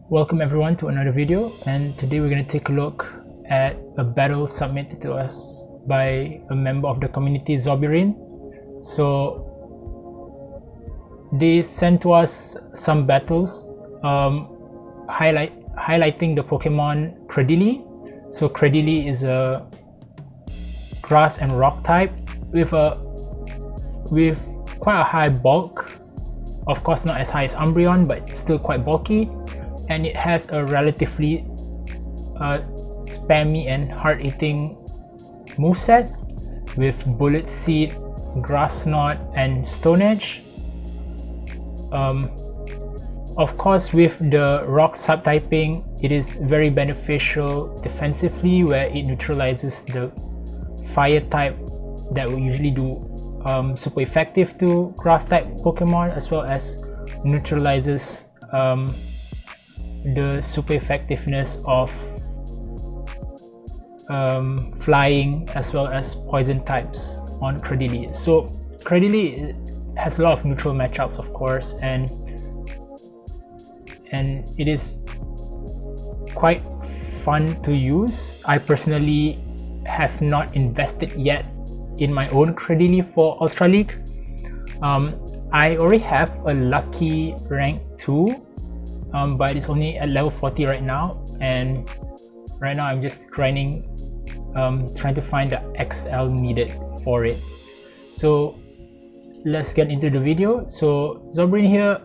Welcome everyone to another video, and today we're going to take a look at a battle submitted to us by a member of the community, Zobirin. So they sent to us some battles highlighting the Pokemon Cradily. So Cradily is a grass and rock type with quite a high bulk. Of course not as high as Umbreon, but still quite bulky, and it has a relatively spammy and hard-hitting moveset with Bullet Seed, Grass Knot, and Stone Edge. Of course, with the rock subtyping, it is very beneficial defensively, where it neutralizes the fire type that will usually do super effective to grass type Pokemon, as well as neutralizes the super effectiveness of flying as well as poison types on Cradily. So Cradily has a lot of neutral matchups, of course, and it is quite fun to use. I personally have not invested yet in my own Cradily for Ultra League. I already have a lucky rank 2, but it's only at level 40 right now, and right now I'm just grinding, trying to find the XL needed for it. So let's get into the video. So Zobirin here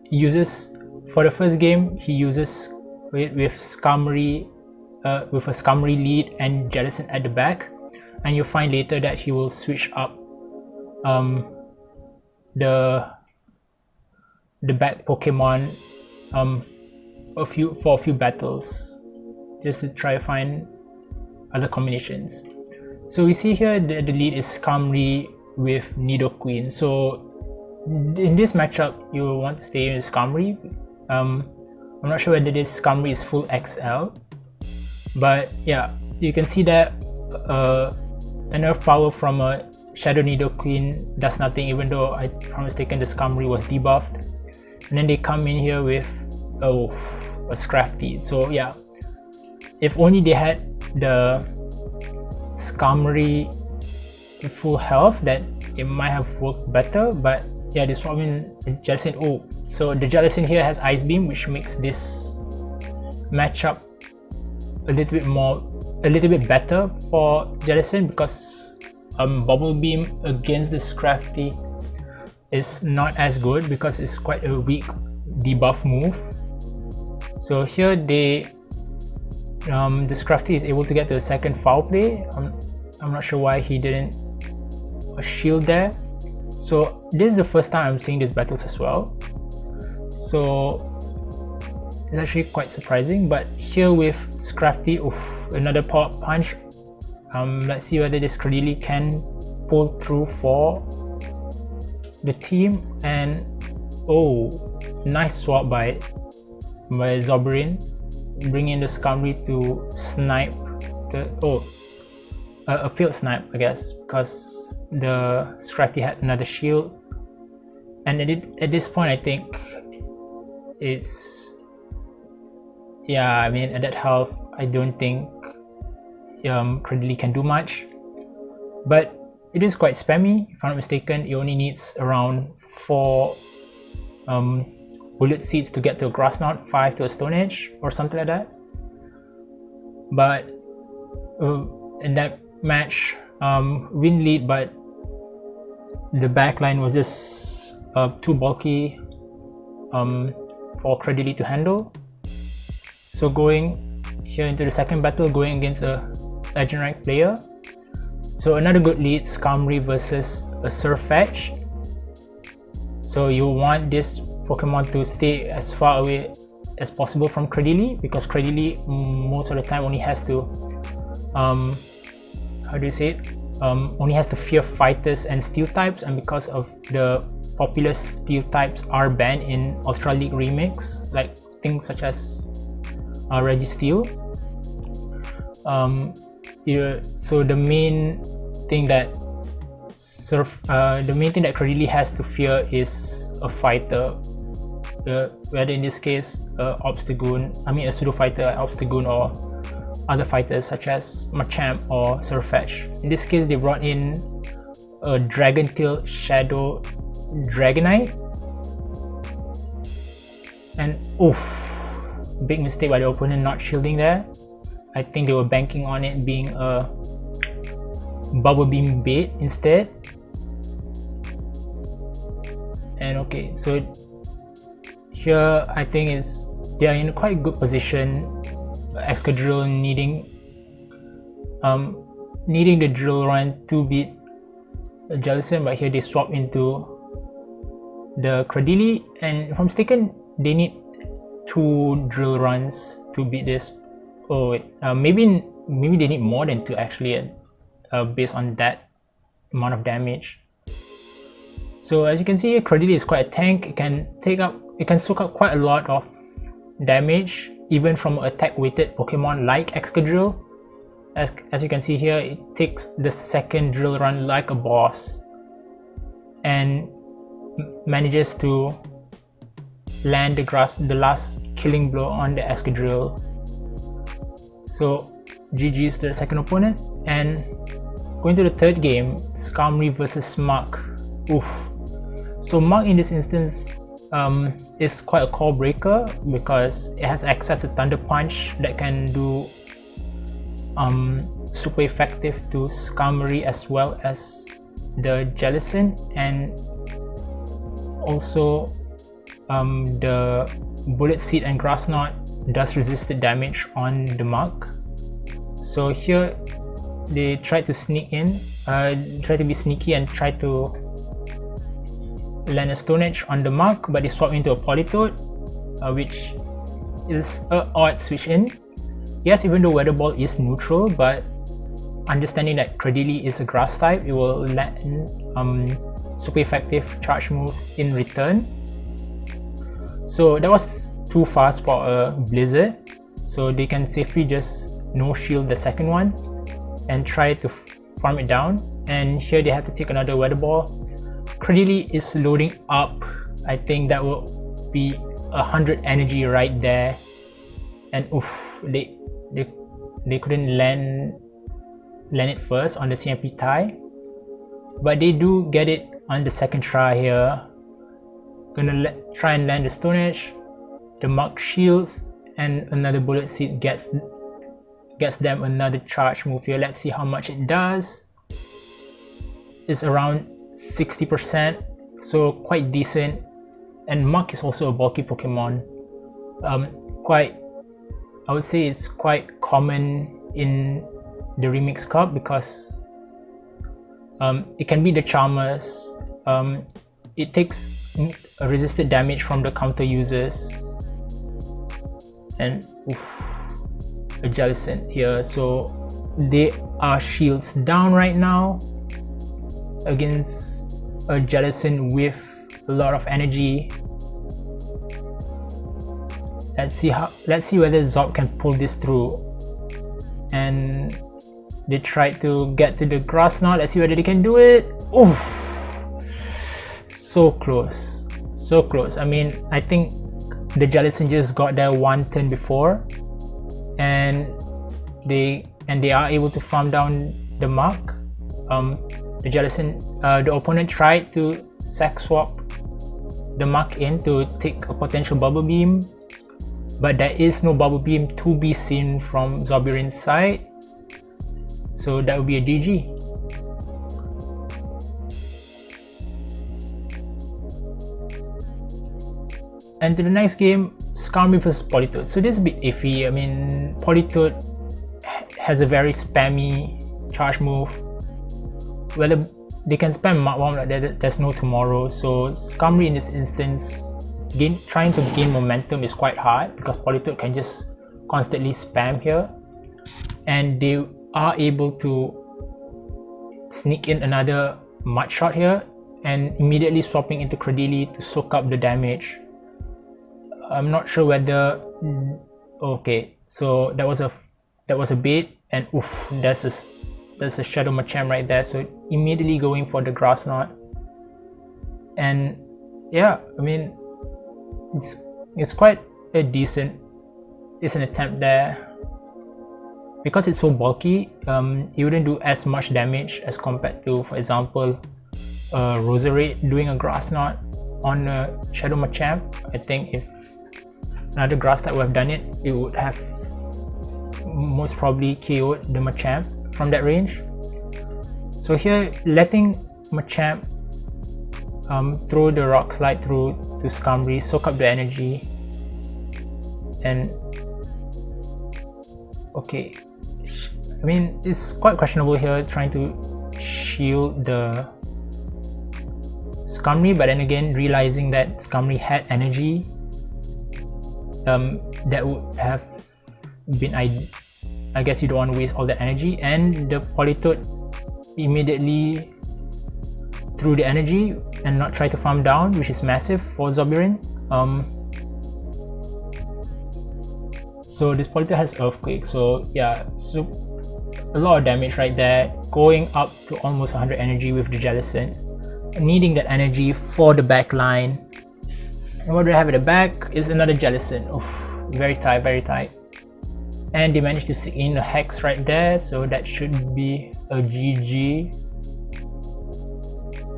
uses, for the first game, he uses with Skarmory, with a Skarmory lead and Jellicent at the back, and you'll find later that he will switch up the back Pokemon for a few battles, just to try to find other combinations. So we see here the lead is Skarmory with Nidoqueen. So in this matchup, you will want to stay with Skarmory. I'm not sure whether this Skarmory is full XL, but yeah, you can see that a nerf power from a Shadow Nidoqueen does nothing, even though if I'm mistaken the Skarmory was debuffed. And then they come in here with a Scrafty. So yeah, if only they had the Skarmory full health, then it might have worked better. But yeah, this one in Jellicent. Oh, so the Jellicent here has Ice Beam, which makes this matchup a little bit better for Jellicent, because Bubble Beam against the Scrafty is not as good because it's quite a weak debuff move. So here the Scrafty is able to get to the second foul play. I'm not sure why he didn't shield there. So this is the first time I'm seeing these battles as well, so it's actually quite surprising. But here with Scrafty, another power punch. Let's see whether this Cradily can pull through for the team. And oh, nice swap by Zobirin, bringing the Skarmory to snipe a field snipe, I guess, because the Scrafty had another shield. And at this point, I think it's, yeah, I mean, at that health, I don't think Cradily can do much, but it is quite spammy. If I'm not mistaken, it only needs around 4 Bullet Seeds to get to a Grass Knot, 5 to a Stone Edge, or something like that. But in that match, win lead, but the backline was just too bulky for Cradily to handle. So going here into the second battle, going against a Legend Rank player. So another good lead, Skarmory versus a Surfetch. So you want this Pokemon to stay as far away as possible from Cradily, because Cradily most of the time only has to how do you say it? Only has to fear fighters and steel types, and because of the popular steel types are banned in Ultra League Remix, like things such as Registeel. So the main thing that Cradily has to fear is a fighter whether in this case a pseudo fighter, Obstagoon, or other fighters such as Machamp or Surfetch. In this case, they brought in a Dragon Tail Shadow Dragonite, and oof, big mistake by the opponent not shielding there. I think they were banking on it being a Bubble Beam bait instead. And okay, so here I think they are in a quite good position. Excadrill needing the drill run to beat Jellicent, but here they swap into the Cradily, and if I'm mistaken, they need 2 drill runs to beat this. Oh wait, maybe they need more than 2 actually, based on that amount of damage. So as you can see, Cradily is quite a tank. It can soak up quite a lot of damage, even from attack weighted Pokemon like Excadrill. As you can see here, it takes the second drill run like a boss and manages to land the last killing blow on the Excadrill. So GG's to the second opponent. And going to the third game, Skarmory versus Muk. Oof. So Muk in this instance is quite a core breaker because it has access to Thunder Punch that can do super effective to Skarmory as well as the Jellicent, and also the Bullet Seed and Grass Knot does resisted damage on the Muk. So here they try to sneak in, try to be sneaky and try to land a Stone Edge on the Muk, but they swap into a Politoed, which is an odd switch in. Yes, even though Weather Ball is neutral, but understanding that Cradily is a grass type, it will land super effective charge moves in return. So that was too fast for a Blizzard, so they can safely just no shield the second one and try to farm it down. And here they have to take another Weather Ball. Cradily is loading up. I think that will be 100 energy right there, and oof, they couldn't land it first on the CMP tie, but they do get it on the second try here. Gonna try and land the Stone Edge. The Muk shields, and another Bullet Seed gets them another charge move here. Let's see how much it does. It's around 60%, so quite decent. And Muk is also a bulky Pokemon. I would say it's quite common in the Remix Cup because it can beat the Charmers. It takes a resisted damage from the counter users, and oof, a Jellicent here. So they are shields down right now against a Jellicent with a lot of energy. Let's see whether Zob can pull this through. And they try to get to the Grass Knot. Let's see whether they can do it. Oof, so close, so close. I mean, I think the Jellicent just got there one turn before, and they are able to farm down the Muk. The Jellicent, the opponent tried to sack swap the Muk in to take a potential Bubble Beam, but there is no Bubble Beam to be seen from Zobirin's side, so that would be a GG. And to the next game, Skarmory vs Politoed. So this is a bit iffy. I mean, Politoed has a very spammy charge move. Whether they can spam Mud Bomb, like there's no tomorrow. So Skarmory in this instance, trying to gain momentum is quite hard because Politoed can just constantly spam here, and they are able to sneak in another Mud Shot here and immediately swapping into Cradily to soak up the damage. I'm not sure whether, okay, so that was a bait, and oof, there's a Shadow Machamp right there, so immediately going for the Grass Knot. And yeah, I mean, it's quite a decent. It's an attempt there. Because it's so bulky, it wouldn't do as much damage as compared to, for example, Roserade doing a Grass Knot on a Shadow Machamp. I think if another grass type would have done it, it would have most probably KO'd the Machamp from that range. So here, letting Machamp throw the Rock Slide through to Skarmory, soak up the energy, and okay, I mean, it's quite questionable here trying to shield the Skarmory, but then again realizing that Skarmory had energy, that would have been, I guess you don't want to waste all the energy, and the Politoed immediately threw the energy and not try to farm down, which is massive for Zobirin. So this Politoed has Earthquake, so yeah, so a lot of damage right there, going up to almost 100 energy with the Jellicent, needing that energy for the back line. And what do I have at the back is another Jellicent. Oof, very tight, very tight. And they managed to stick in a Hex right there, so that should be a GG.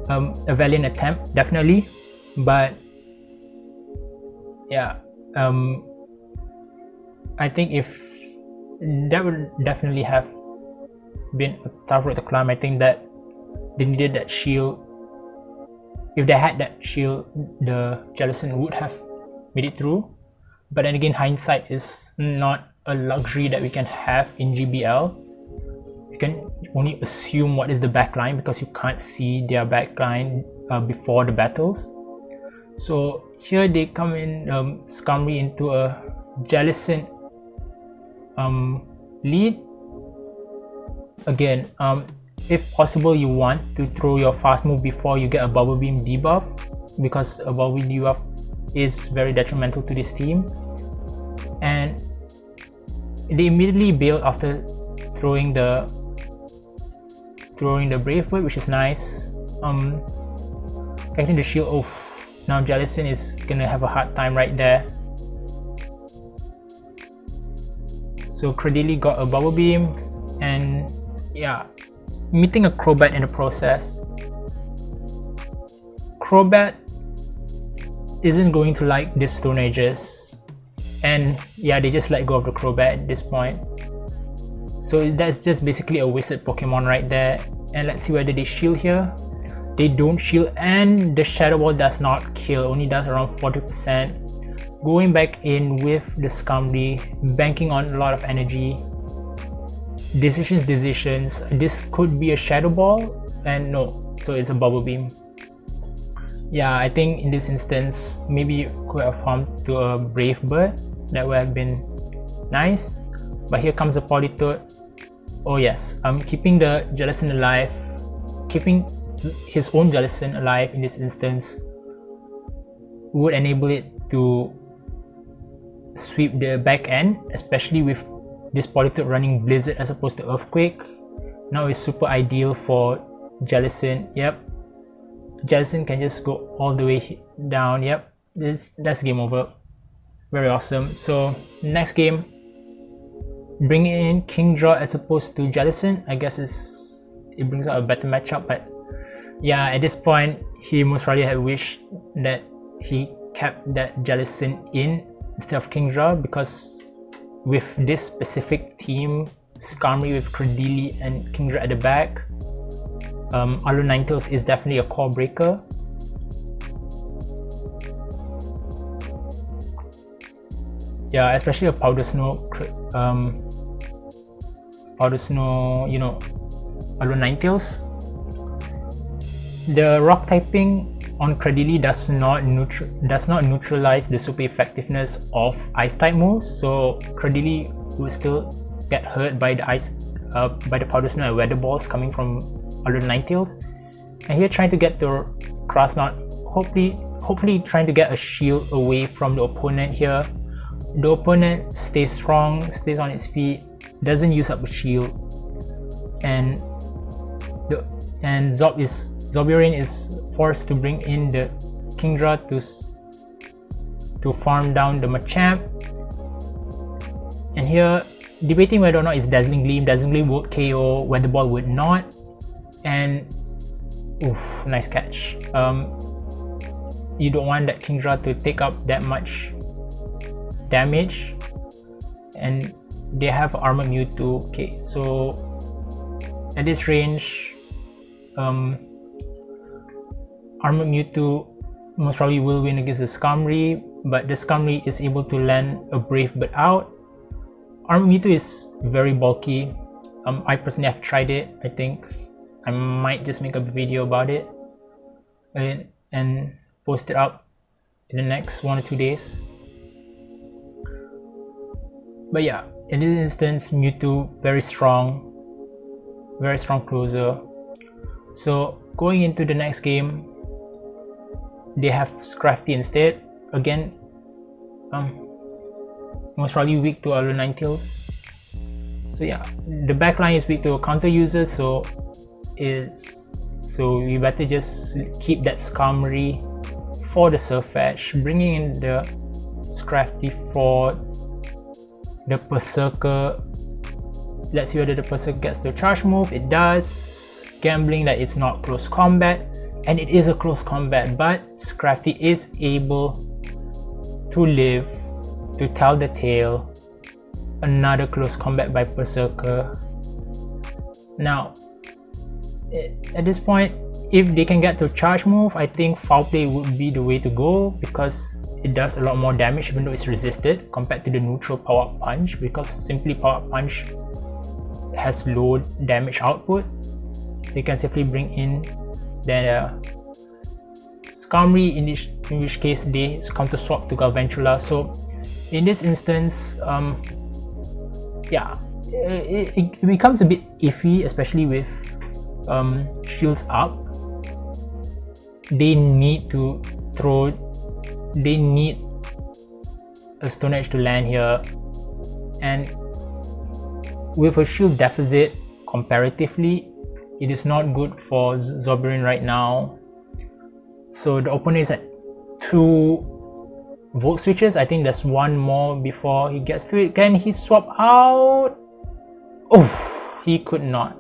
A valiant attempt, definitely, but yeah, I think if that would definitely have been a tough road to climb. I think that they needed that shield. If they had that shield, the Jellicent would have made it through. But then again, hindsight is not a luxury that we can have in GBL. You can only assume what is the backline because you can't see their backline before the battles. So here they come in, Skarmory into a Jellicent lead. Again, if possible, you want to throw your fast move before you get a Bubble Beam debuff, because a Bubble Beam debuff is very detrimental to this team. And they immediately bailed after throwing the Brave Bird, which is nice. Connecting the shield. Oh, now Jellicent is gonna have a hard time right there. So Cradily got a Bubble Beam, and yeah, meeting a Crobat in the process. Crobat isn't going to like this Stone Ages, and yeah, they just let go of the Crobat at this point. So that's just basically a wasted Pokemon right there. And let's see whether they shield here. They don't shield, and the Shadow Ball does not kill, only does around 40%. Going back in with the Skarmory, banking on a lot of energy. Decisions. This could be a Shadow Ball, and no, so it's a Bubble Beam. Yeah, I think in this instance, maybe you could have farmed to a Brave Bird. That would have been nice. But here comes a Politoed. Oh yes, keeping the Jellicent alive, keeping his own Jellicent alive in this instance would enable it to sweep the back end, especially with this Politoed running Blizzard as opposed to Earthquake. Now it's super ideal for Jellicent. Yep, Jellicent can just go all the way down. Yep, that's game over. Very awesome. So next game, bringing in Kingdra as opposed to Jellicent, I guess it brings out a better matchup. But yeah, at this point, he most probably had wished that he kept that Jellicent in instead of Kingdra, because with this specific team, Skarmory with Cradily and Kingdra at the back, Alolan Ninetales is definitely a core breaker. Yeah, especially a Powder Snow, you know, Alolan Ninetales. The rock typing on Cradily does not neutralize the super effectiveness of ice type moves, so Cradily will still get hurt by the Powder Snow and Weather Balls coming from Alolan Ninetales. And here trying to get the Grass Knot, hopefully trying to get a shield away from the opponent here. The opponent stays strong, stays on its feet, doesn't use up a shield, and Zobirin is forced to bring in the Kingdra to farm down the Machamp. And here, debating whether or not it's Dazzling Gleam. Dazzling Gleam would KO, Weather Ball would not. And oof, nice catch. You don't want that Kingdra to take up that much damage, and they have Armored Mewtwo. Okay, so at this range, Armored Mewtwo most probably will win against the Skarmory, but the Skarmory is able to land a Brave Bird out. Armored Mewtwo is very bulky. I personally have tried it. I think I might just make a video about it and post it up in the next 1 or 2 days. But yeah, in this instance, Mewtwo very strong closer. So going into the next game, they have Scrafty instead. Again, most probably weak to Alola Ninetales. So yeah, the backline is weak to counter users, so we better just keep that Skarmory for the Surfetch, bringing in the Scrafty for the Berserker. Let's see whether the Berserker gets the charge move. It does, gambling that it's not close combat, and it is a close combat, but Scrafty is able to live to tell the tale. Another close combat by Berserker. Now, at this point, if they can get to charge move, I think Foul Play would be the way to go, because it does a lot more damage even though it's resisted compared to the neutral Power Up Punch, because simply Power Up Punch has low damage output. They can safely bring in the Skarmory, in which case they counter swap to Galvantula. So in this instance, yeah, it becomes a bit iffy, especially with shields up. They need to throw, they need a Stone Edge to land here, and with a shield deficit comparatively, it is not good for Zoberin right now. So the opponent is at 2 Volt Switches. I think there's one more before he gets to it. Can he swap out? Oh, he could not.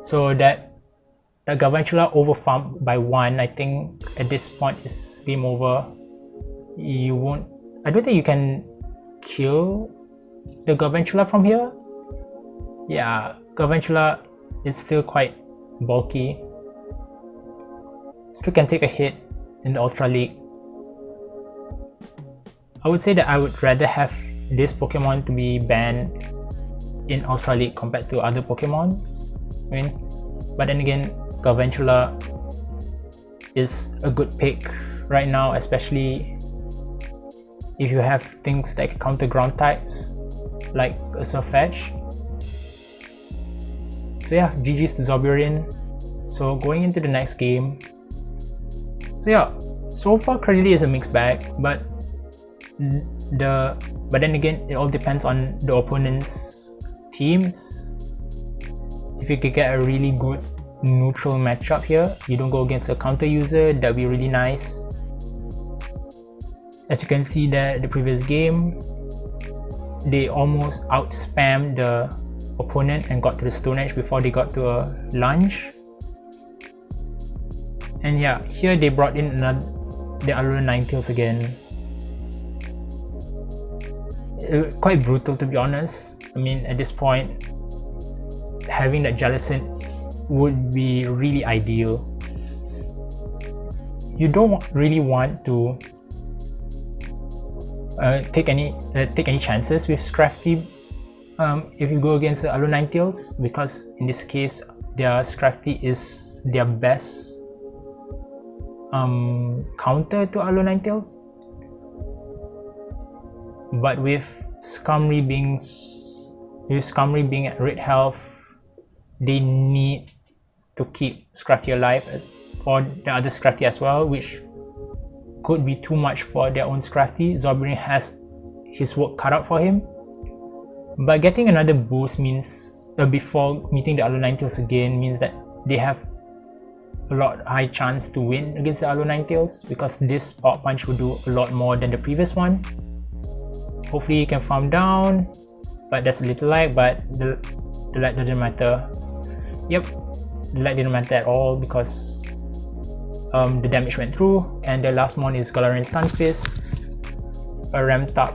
So that Galvantula overfarmed by 1. I think at this point is game over. You won't, I don't think you can kill the Galvantula from here. Yeah, Galvantula is still quite bulky. Still can take a hit in the Ultra League. I would say that I would rather have this Pokemon to be banned in Ultra League compared to other Pokemons. I mean, but then again, Galvantula is a good pick right now, especially if you have things that counter ground types like a Surfetch. So yeah, GG's to Zoberin. So going into the next game, so yeah, so far Cradily is a mixed bag, but then again, it all depends on the opponent's teams. If you could get a really good neutral matchup here, you don't go against a counter user, that'd be really nice. As you can see that the previous game, they almost outspammed the opponent and got to the Stone Edge before they got to a lunge. And yeah, here they brought in the Alola Ninetales again. Quite brutal, to be honest. I mean, at this point, having that Jellicent would be really ideal. You don't really want to take any chances with Scrafty if you go against Alola Ninetales, because in this case, their Scrafty is their best counter to Alola Ninetales. But with Skarmory being at red health, they need to keep Scrafty alive for the other Scrafty as well, which could be too much for their own Scrafty. Zoberin has his work cut out for him. But getting another boost means, before meeting the Alola Ninetales again, means that they have a lot high chance to win against the Alola Ninetales, because this Power Punch will do a lot more than the previous one. Hopefully you can farm down, but there's a little lag, but the lag doesn't matter. Yep, the lag didn't matter at all because the damage went through. And the last one is Galarian Stunfisk, a ramped up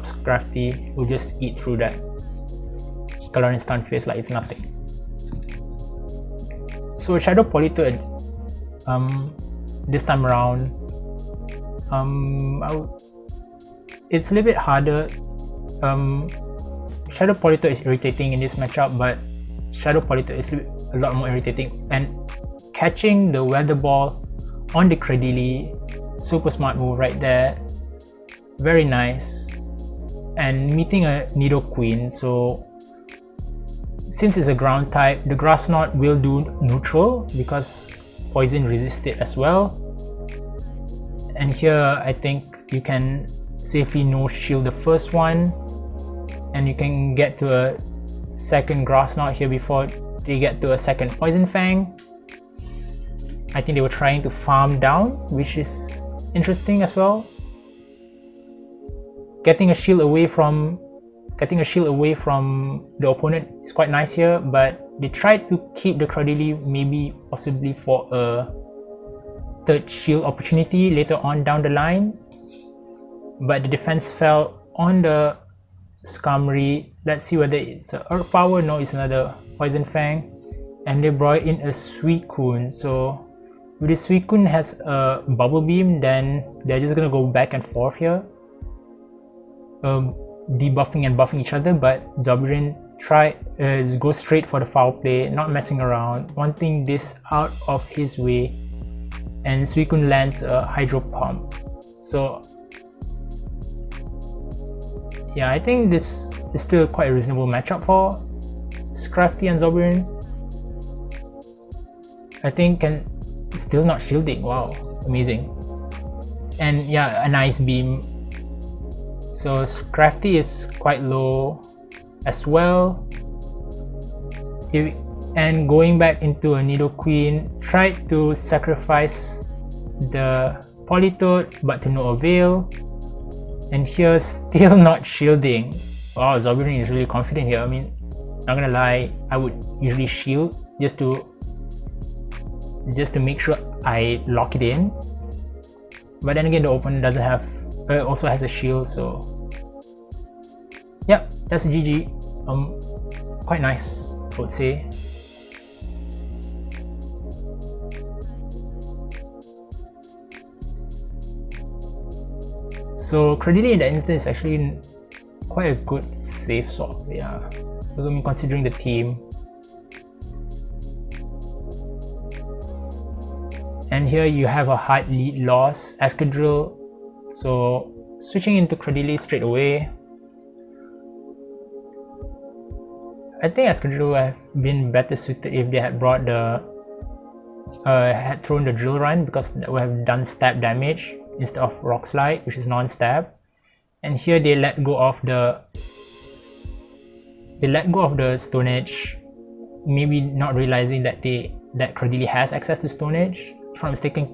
Scrafty will just eat through that Galarian Stunfisk like it's nothing. So Shadow Politoed this time around, it's a little bit harder. Shadow Politoed is irritating in this matchup, but Shadow Politoed is a lot more irritating, and catching the Weather Ball on the Cradily, super smart move right there, very nice. And meeting a Nidoqueen, so since it's a ground type, the Grass Knot will do neutral because poison resisted as well. And here I think you can safely no shield the first one, and you can get to a second Grass Knot here before they get to a second Poison Fang. I think they were trying to farm down, which is interesting as well. Getting a shield away from the opponent is quite nice here, but they tried to keep the Cradily maybe possibly for a third shield opportunity later on down the line, but the defense fell on the Skarmory. Let's see whether it's a Earth Power. No, it's another Poison Fang, and they brought in a Suicune. So if the Suicune has a Bubble Beam, then they're just gonna go back and forth here, debuffing and buffing each other. But Zombierin go straight for the foul play, not messing around, wanting this out of his way, and Suicune lands a Hydro Pump. So yeah, I think this is still quite a reasonable matchup for Scrafty and Zombierin. I think still not shielding. Wow, amazing. And yeah, a nice beam. So Scrafty is quite low as well. And going back into a Nidoqueen, tried to sacrifice the Politoed, but to no avail. And here, still not shielding. Wow, Zombierin is really confident here. I mean, not gonna lie, I would usually shield just to make sure I lock it in. But then again, the opponent doesn't have also has a shield, so yeah, that's a GG. Quite nice, I would say. So Cradily in that instance is actually quite a good safe swap, yeah, considering the team. And here you have a hard lead loss, Excadrill. So switching into Cradily straight away. I think Excadrill would have been better suited if they had brought the had thrown the Drill Run, because that would have done stab damage instead of Rock Slide, which is non-stab. And here they let go of the Stone Edge, maybe not realizing that Cradily has access to Stone Edge. If I'm mistaken,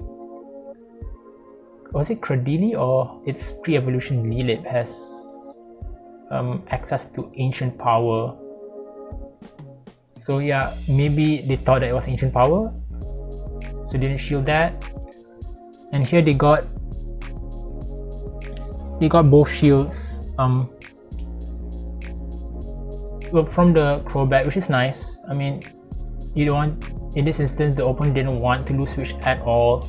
was it Cradily or its pre-evolution Lilip has access to Ancient Power? So yeah, maybe they thought that it was Ancient Power, so they didn't shield that. And here they got both shields from the Crobat, which is nice. I mean, you don't want, in this instance, the opponent didn't want to lose switch at all,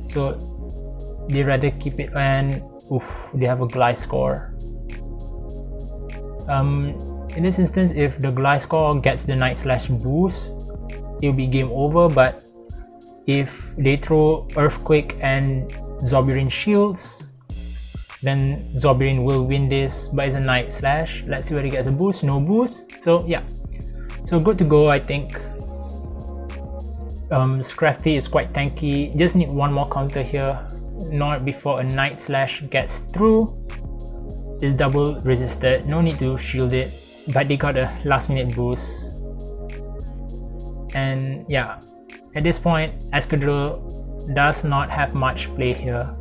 so they rather keep it. And they have a Gliscor. In this instance, if the Gliscor gets the Night Slash boost, it'll be game over. But if they throw Earthquake and Zombierin shields, then Zombierin will win this. But it's a Night Slash. Let's see whether he gets a boost. No boost. So yeah, so good to go, I think. Scrafty is quite tanky. Just need one more counter here, not before a Night Slash gets through. It's double resisted, no need to shield it, but they got a last minute boost. And yeah, at this point, Escadrille does not have much play here.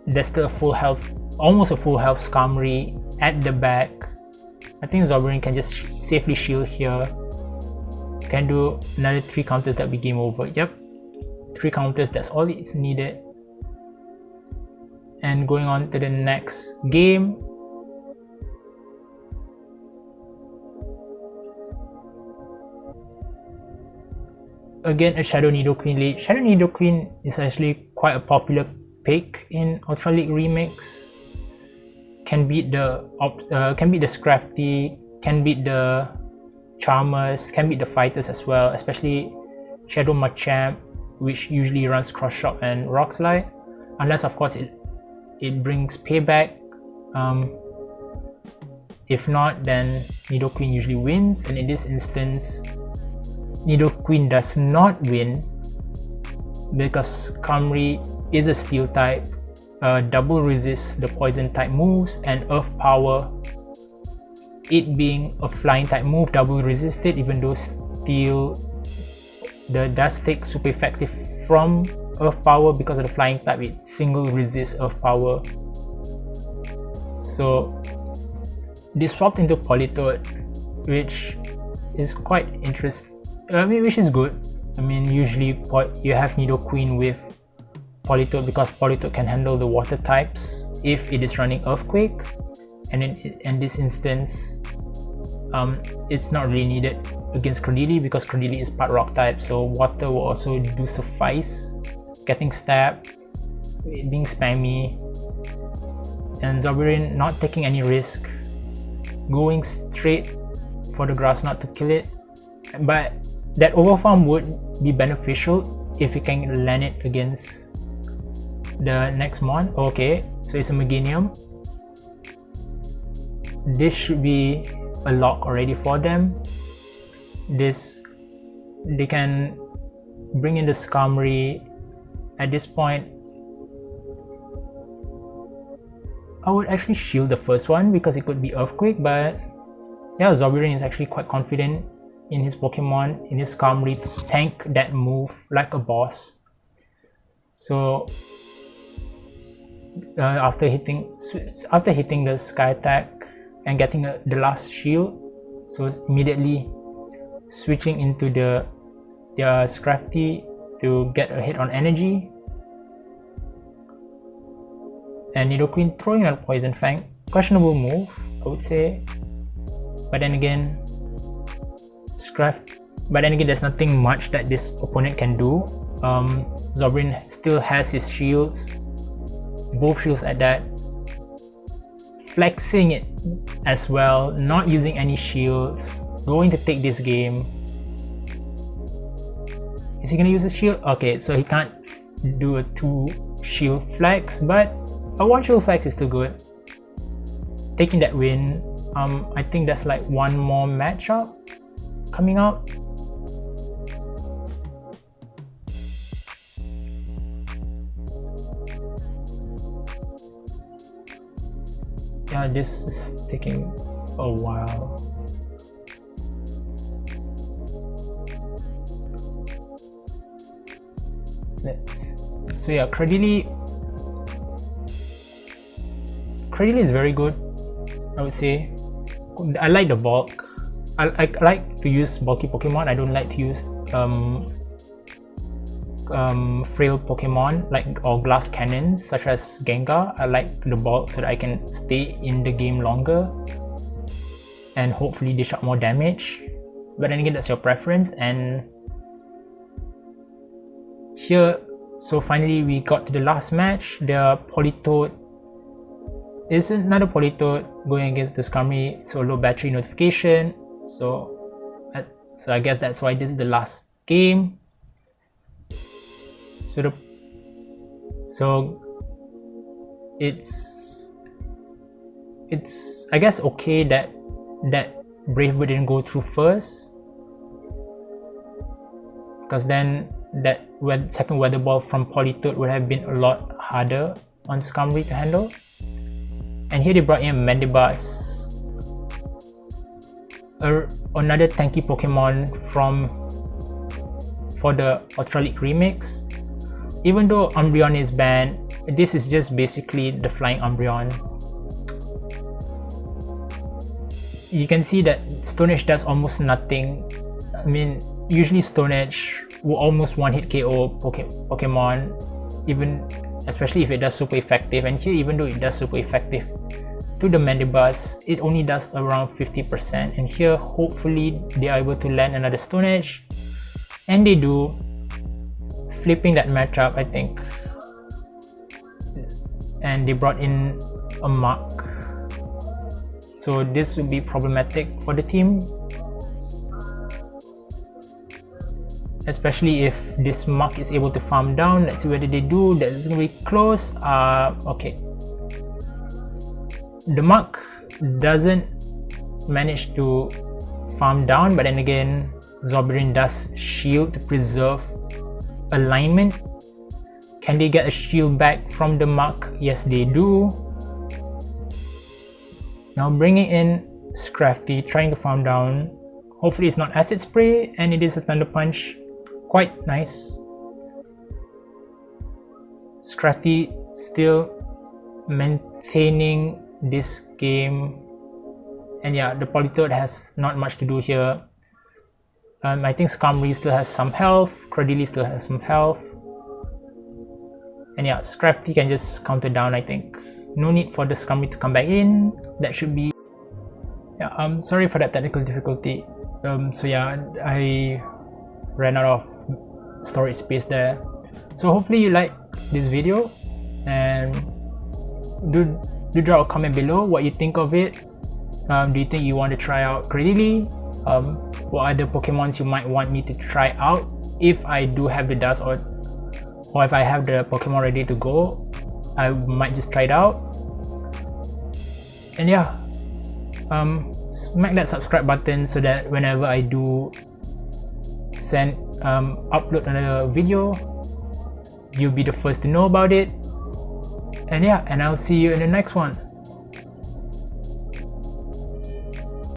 There's still a full health, almost a full health Skarmory at the back. I think Zorbering can just safely shield here. Can do another 3 counters, that be game over. Yep, 3 counters, that's all it's needed. And going on to the next game. Again, a Shadow Nidoqueen lead. Shadow Nidoqueen is actually quite a popular pick in Ultra League Remix. Can beat the Scrafty, can beat the Charmers, can beat the fighters as well, especially Shadow Machamp, which usually runs Cross Shot and Rock Slide, unless of course it brings payback. If not, then Nidoqueen usually wins, and in this instance Nidoqueen does not win because Skarmory is a Steel type, double resists the Poison type moves, and Earth Power, it being a Flying type move, double resisted, even though Steel does take super effective from Earth Power. Because of the Flying type, it single resists Earth Power. So they swapped into Politoed, which is quite interesting. Which is good. I mean, usually you have Nidoqueen with Politoed because Politoed can handle the water types if it is running Earthquake, and in this instance it's not really needed against Cradily because Cradily is part rock type, so water will also do suffice. Getting stabbed, being spammy, and Zorbering not taking any risk, going straight for the grass knot to kill it. But that overfarm would be beneficial if you can land it against the next mon. Okay, so it's a Meganium. This should be a lock already for them. They can bring in the Skarmory. At this point, I would actually shield the first one because it could be Earthquake, but yeah, Zorbering is actually quite confident in his Pokemon, in his Skarmory, to tank that move like a boss. So after hitting the Sky Attack and getting the last shield, so it's immediately switching into the Scrafty to get a hit on energy, and Nidoqueen throwing out Poison Fang. Questionable move, I would say, but then again there's nothing much that this opponent can do. Zorbering still has his shields, both shields at that, flexing it as well, not using any shields, going to take this game. Is he gonna use a shield? Okay, so he can't do a 2 shield flex, but a 1 shield flex is still good. Taking that win. I think that's like one more matchup coming up. Yeah, this is taking a while. So yeah, Cradily is very good, I would say. I like the bulk. I like to use bulky Pokemon. I don't like to use frail Pokemon or glass cannons such as Gengar. I like the bulk so that I can stay in the game longer and hopefully dish out more damage. But then again, that's your preference. And here, so finally we got to the last match. The Politoed is another Politoed going against the Skarmory, so low battery notification. So I guess that's why this is the last game. So it's I guess okay that Brave Bird didn't go through first, because then that second Weather Ball from Politoed would have been a lot harder on Skarmory to handle. And here they brought in Mandibuzz, another tanky Pokemon from for the Ultra League remix. Even though Umbreon is banned, this is just basically the flying Umbreon. You can see that Stone Edge does almost nothing. I mean, usually Stone Edge will almost one-hit KO Pokemon, even especially if it does super effective. And here, even though it does super effective to the Mandibuzz, it only does around 50%. And here, hopefully, they are able to land another Stone Edge, and they do, flipping that matchup, I think. And they brought in a Mach, so this will be problematic for the team, especially if this Mach is able to farm down. Let's see whether they do. That's gonna be close. Okay, the Mach doesn't manage to farm down, but then again, Zobberin does shield to preserve alignment. Can they get a shield back from the Mach? Yes, they do. Now bringing in Scrafty, trying to farm down. Hopefully it's not Acid Spray, and it is a Thunder Punch. Quite nice. Scrafty still maintaining this game. And yeah, the Politoed has not much to do here. I think Skarmory still has some health, Cradily still has some health. And yeah, Scrafty can just counter down, I think. No need for the Skarmory to come back in. That should be... Yeah, sorry for that technical difficulty. So yeah, I ran out of storage space there. So hopefully you like this video, and do drop a comment below what you think of it. Do you think you want to try out Cradily? What other Pokemons you might want me to try out if I do have the dust, or if I have the Pokemon ready to go, I might just try it out. And yeah, smack that subscribe button so that whenever I do upload another video, you'll be the first to know about it. And yeah, and I'll see you in the next one.